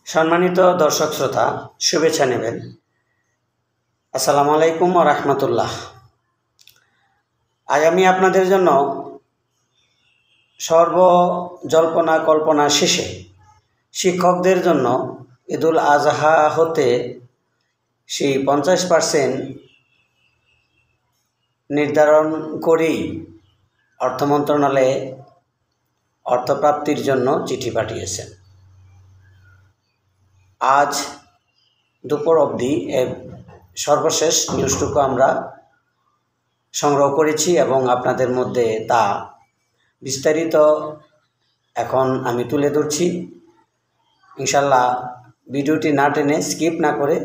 সম্মানিত দর্শক শ্রোতা, শুভেচ্ছা নেবেন। আসসালামু আলাইকুম ওয়া রাহমাতুল্লাহ। আজ আমি আপনাদের জন্য জল্পনা কল্পনা শেষে শিক্ষকদের জন্য ঈদুল আজহা হতে সেই 50% নির্ধারণ করেই অর্থ মন্ত্রণালয়ে অর্থপ্রাপ্তির জন্য চিঠি পাঠিয়েছেন। আজ দুপুর অবধি সর্বশেষ নিউজটুকু আমরা সংগ্রহ করেছি এবং আপনাদের মধ্যে তা বিস্তারিত এখন আমি তুলে ধরছি। ইনশাল্লাহ ভিডিওটি না টেনে স্কিপ না করে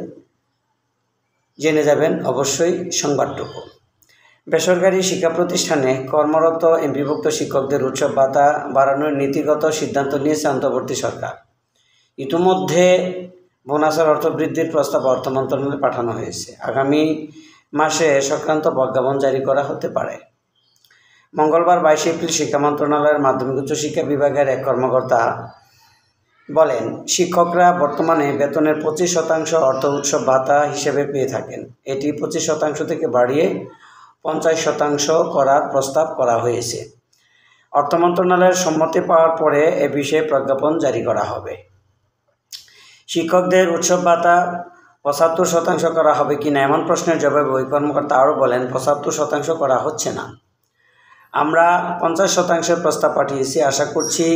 জেনে যাবেন অবশ্যই সংবাদটুকু। বেসরকারি শিক্ষা প্রতিষ্ঠানে কর্মরত এমপিভুক্ত শিক্ষকদের উৎসব ভাতা বাড়ানোর নীতিগত সিদ্ধান্ত নিয়েছে অন্তর্বর্তী সরকার। ইতিমধ্যে বোনাসের অর্থ বৃদ্ধির প্রস্তাব অর্থ মন্ত্রণালয়ে পাঠানো হয়েছে। আগামী মাসে সংক্রান্ত প্রজ্ঞাপন জারি করা হতে পারে। মঙ্গলবার 22 এপ্রিল শিক্ষা মন্ত্রণালয়ের মাধ্যমিক উচ্চ শিক্ষা বিভাগের এক কর্মকর্তা বলেন, শিক্ষকরা বর্তমানে বেতনের 25% অর্থ উৎসব ভাতা হিসেবে পেয়ে থাকেন। এটি 25% থেকে বাড়িয়ে 50% করার প্রস্তাব করা হয়েছে। অর্থ মন্ত্রণালয়ের সম্মতি পাওয়ার পরে এ বিষয়ে প্রজ্ঞাপন জারি করা হবে। শিক্ষকদের উৎসব ভাতা 75% করা হবে কিনা এমন প্রশ্নের জবাবে ওই কর্মকর্তা আরও বলেন, 75% করা হচ্ছে না। আমরা 50% প্রস্তাব পাঠিয়েছি। আশা করছি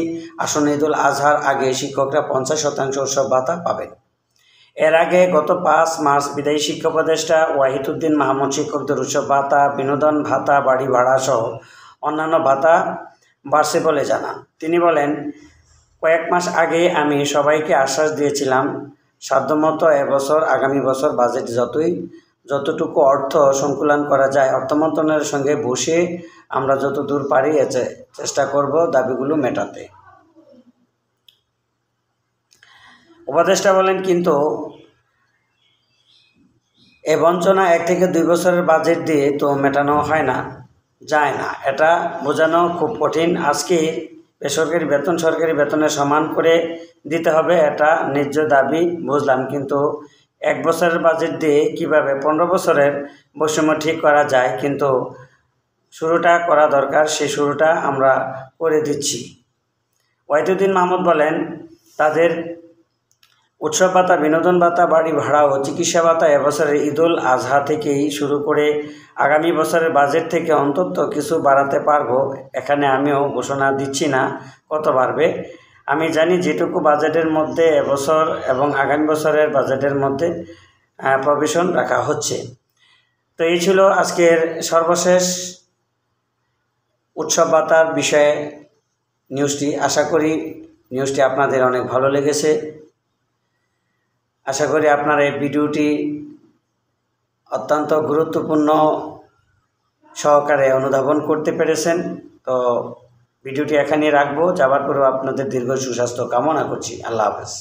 আসন্ন ঈদুল আজহার আগে শিক্ষকরা 50% উৎসব ভাতা পাবেন। এর আগে গত 5 মার্চ বিদায়ী শিক্ষা উপদেষ্টা ওয়াহিদুদ্দিন মাহমুদ শিক্ষকদের উৎসব ভাতা, বিনোদন ভাতা, বাড়ি ভাড়া সহ অন্যান্য ভাতা বাড়ছে বলে জানান। তিনি বলেন, কয়েক মাস আগে আমি সবাইকে আশ্বাস দিয়েছিলাম সাধ্যমতো এবছর আগামী বছর বাজেট যতটুকু অর্থ সংকুলান করা যায় অর্থ মন্ত্রণালয়ের সঙ্গে বসে আমরা যত দূর পারি চেষ্টা করব দাবিগুলো মেটাতে। উপদেষ্টা বলেন, কিন্তু এ বঞ্চনা 1 থেকে 2 বছরের বাজেট দিয়ে তো মেটানো যায় না। এটা বোঝানো খুব কঠিন। আজকে বেসরকারি বেতন সরকারি বেতনের সমান করে দিতে হবে, এটা ন্যায্য দাবি বুঝলাম, কিন্তু 1 বছরের বাজেট দিয়ে কিভাবে 15 বছরের বৈষম্য ঠিক করা যায়, কিন্তু শুরুটা করা দরকার, সেই শুরুটা আমরা করে দিচ্ছি। ওয়াহিদুদ্দিন মাহমুদ বলেন, তাদের উৎসব ভাতা, বিনোদন ভাতা, বাড়ি ভাড়া ও চিকিৎসা ভাতা এবছরের ঈদুল আজহা থেকেই শুরু করে আগামী বছরের বাজেট থেকে অন্তত কিছু বাড়াতে পারবো। এখানে আমিও ঘোষণা দিচ্ছি না কত বাড়বে। আমি জানি যেটুকু বাজেটের মধ্যে এবছর এবং আগামী বছরের বাজেটের মধ্যে প্রভিশন রাখা হচ্ছে। তো এই ছিল আজকের সর্বশেষ উৎসব ভাতার বিষয়ে নিউজটি। আশা করি নিউজটি আপনাদের অনেক ভালো লেগেছে। আশা করি আপনারা এই ভিডিওটি অত্যন্ত গুরুত্বপূর্ণ সহকারে অনুধাবন করতে পেরেছেন। তো ভিডিওটি এখানেই রাখবো। যাবার পরেও আপনাদের দীর্ঘ সুস্বাস্থ্য কামনা করছি। আল্লাহ হাফেজ।